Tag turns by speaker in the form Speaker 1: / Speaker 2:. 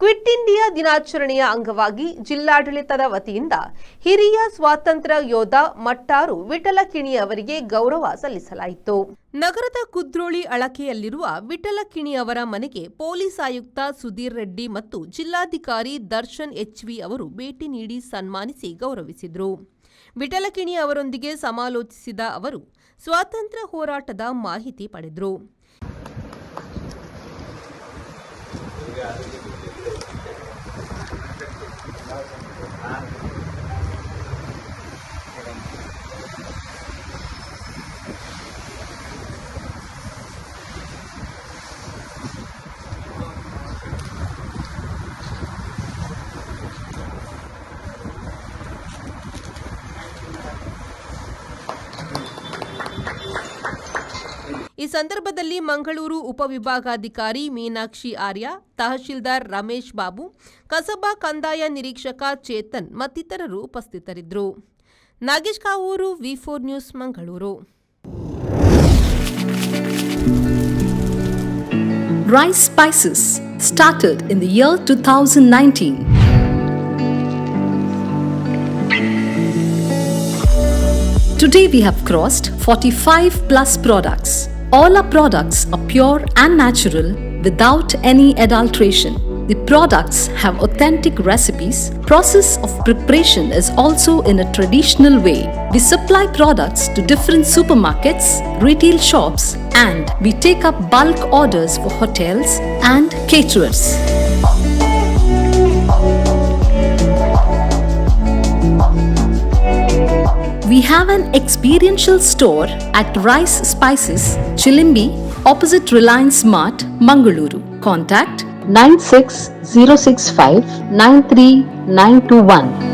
Speaker 1: Quit India ದಿನಾಚರಣೆಯ ಅಂಗವಾಗಿ ಜಿಲ್ಲಾಡಳಿತದ ವತಿಯಿಂದ ಹಿರಿಯ ಸ್ವಾತಂತ್ರ್ಯ ಯೋಧ ಮಟ್ಟಾರು ವಿಠಲಕಿಣಿ ಅವರಿಗೆ ಗೌರವ ಸಲ್ಲಿಸಲಾಯಿತು. ನಗರದ ಕುದ್ರೋಳಿ ಅಳಕೆಯಲ್ಲಿರುವ ವಿಠಲಕಿಣಿ ಅವರ ಮನೆಗೆ ಪೊಲೀಸ್ ಆಯುಕ್ತ ಸುಧೀರ್ ರೆಡ್ಡಿ ಮತ್ತು ಜಿಲ್ಲಾಧಿಕಾರಿ ದರ್ಶನ್ ಎಚ್ವಿ ಅವರು ಭೇಟಿ ನೀಡಿ ಸನ್ಮಾನಿಸಿ ಗೌರವಿಸಿದರು. ವಿಠಲಕಿಣಿ ಅವರೊಂದಿಗೆ ಸಮಾಲೋಚಿಸಿದ ಅವರು ಸ್ವಾತಂತ್ರ್ಯ ಹೋರಾಟದ ಮಾಹಿತಿ ಪಡೆದರು. ಈ ಸಂದರ್ಭದಲ್ಲಿ ಮಂಗಳೂರು ಉಪವಿಭಾಗಾಧಿಕಾರಿ ಮೀನಾಕ್ಷಿ ಆರ್ಯ, ತಹಶೀಲ್ದಾರ್ ರಮೇಶ್ ಬಾಬು, ಕಸಬಾ ಕಂದಾಯ ನಿರೀಕ್ಷಕ ಚೇತನ್ ಮತ್ತಿತರರು ಉಪಸ್ಥಿತರಿದ್ದರು. ನಾಗೇಶ್ ಕಾವೂರು, ವಿ4 news, Mangaluru.
Speaker 2: Rice Spices started in the year 2019. Today we have crossed 45 plus products. All our products are pure and natural without any adulteration. The products have authentic recipes. Process of preparation is also in a traditional way. We supply products to different supermarkets, retail shops, and we take up bulk orders for hotels and caterers. We have an experiential store at Rice Spices, Chilimbi, opposite Reliance Mart, Mangaluru. Contact
Speaker 3: 96 065 93921.